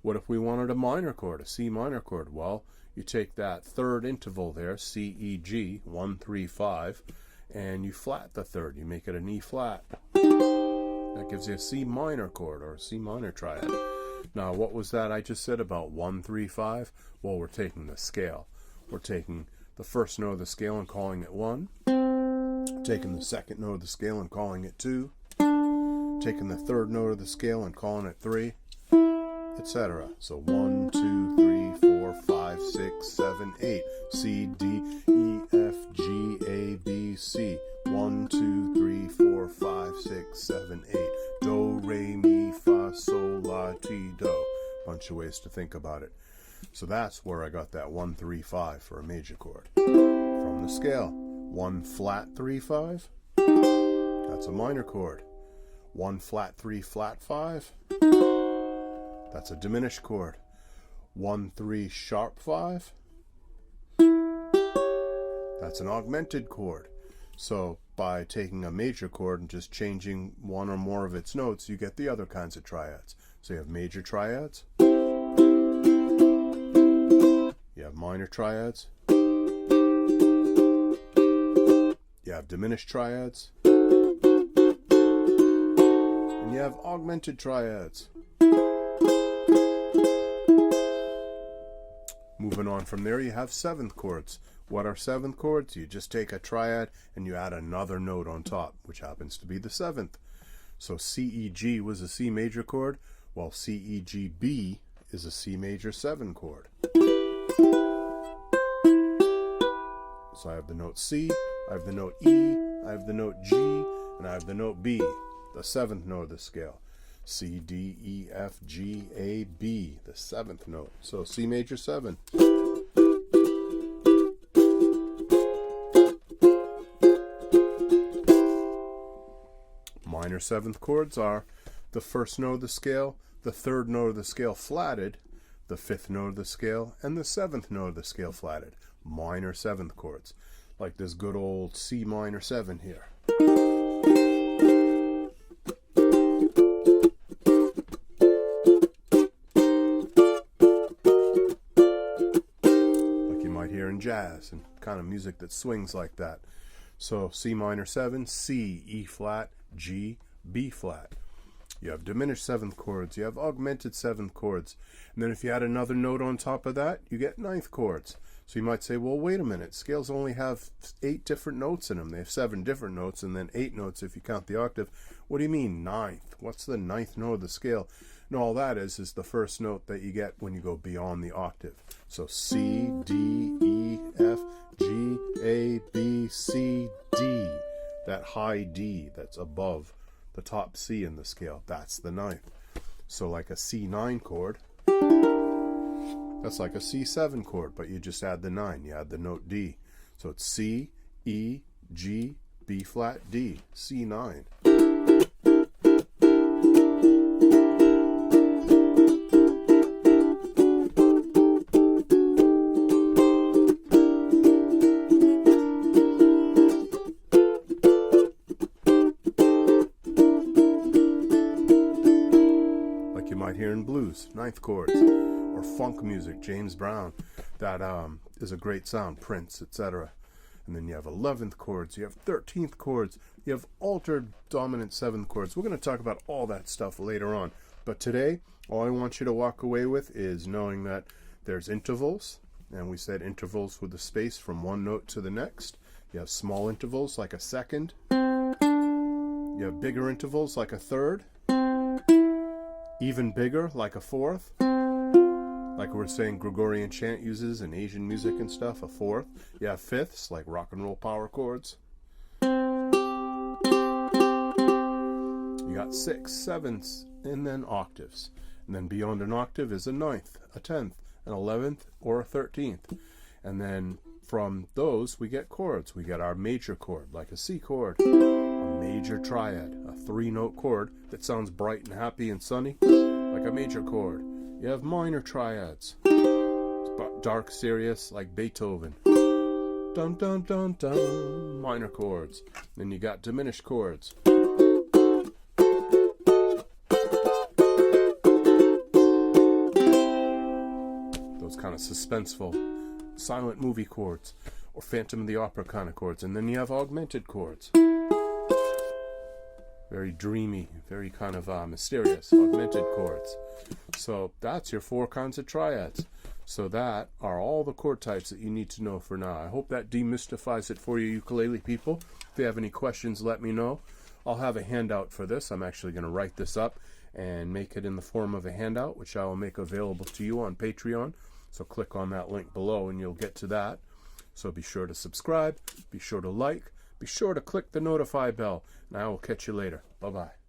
What if we wanted a minor chord, a C minor chord? Well, you take that third interval there, C, E, G, 1, 3, 5, and you flat the third. You make it an E flat. That gives you a C minor chord, or a C minor triad. Now, what was that I just said about 1, 3, 5? Well, we're taking the scale. We're taking the first note of the scale and calling it 1, taking the second note of the scale and calling it 2, taking the third note of the scale and calling it 3, etc. So 1, 2, 3, 4, 5, 6, 7, 8. C, D, E, F, G, A, B, C. 1, 2, 3, 4, 5, 6, 7, 8. Do, re, mi, fa, sol, la, ti, do. Bunch of ways to think about it. So that's where I got that 1, 3, 5 for a major chord. From the scale, 1 flat 3, 5. That's a minor chord. 1 flat 3 flat 5. That's a diminished chord. 1, 3 sharp 5. That's an augmented chord. So by taking a major chord and just changing one or more of its notes, you get the other kinds of triads. So you have major triads, you have minor triads, you have diminished triads, and you have augmented triads. Moving on from there, you have seventh chords. What are seventh chords? You just take a triad and you add another note on top, which happens to be the seventh. So C, E, G was a C major chord, while C, E, G, B is a C major 7 chord. So I have the note C, I have the note E, I have the note G, and I have the note B, the seventh note of the scale. C, D, E, F, G, A, B, the seventh note. So C major 7. Minor seventh chords are the first note of the scale, the third note of the scale flatted, the fifth note of the scale, and the seventh note of the scale flatted. Minor seventh chords, like this good old C minor 7 here. Like you might hear in jazz and kind of music that swings like that. So C minor 7, C, E flat, G, B flat. You have diminished seventh chords, you have augmented seventh chords, and then if you add another note on top of that, you get ninth chords. So you might say, well, wait a minute, scales only have 8 different notes in them. They have 7 different notes and then 8 notes if you count the octave. What do you mean ninth? What's the ninth note of the scale? No, all that is the first note that you get when you go beyond the octave. So C, D, E, F, G, A, B, C, D. That high D that's above the top C in the scale, that's the ninth. So like a C9 chord, that's like a C7 chord, but you just add the 9, you add the note D. So it's C, E, G, B flat, D, C9. Here in blues, ninth chords, or funk music, James Brown, that is a great sound, Prince, etc. And then you have 11th chords, you have 13th chords, you have altered dominant 7th chords. We're going to talk about all that stuff later on, but today all I want you to walk away with is knowing that there's intervals, and we said intervals with a space from one note to the next. You have small intervals like a second, you have bigger intervals like a third, even bigger like a fourth, like we're saying Gregorian chant uses in Asian music and stuff, a fourth. You have fifths like rock and roll power chords. You got 6, 7ths, and then octaves. And then beyond an octave is a 9th, a 10th, an 11th, or a 13th. And then from those we get chords. We get our major chord like a C chord, a major triad, a 3-note chord that sounds bright and happy and sunny, like a major chord. You have minor triads, dark, serious, like Beethoven. Dun dun dun dun, minor chords. Then you got diminished chords. those kind of suspenseful, silent movie chords, or Phantom of the Opera kind of chords. And then you have augmented chords. Very dreamy, very kind of mysterious, augmented chords. So that's your 4 kinds of triads. So that are all the chord types that you need to know for now. I hope that demystifies it for you ukulele people. If you have any questions, let me know. I'll have a handout for this. I'm actually going to write this up and make it in the form of a handout, which I will make available to you on Patreon. So click on that link below and you'll get to that. So be sure to subscribe, be sure to like, be sure to click the notify bell, and I will catch you later. Bye-bye.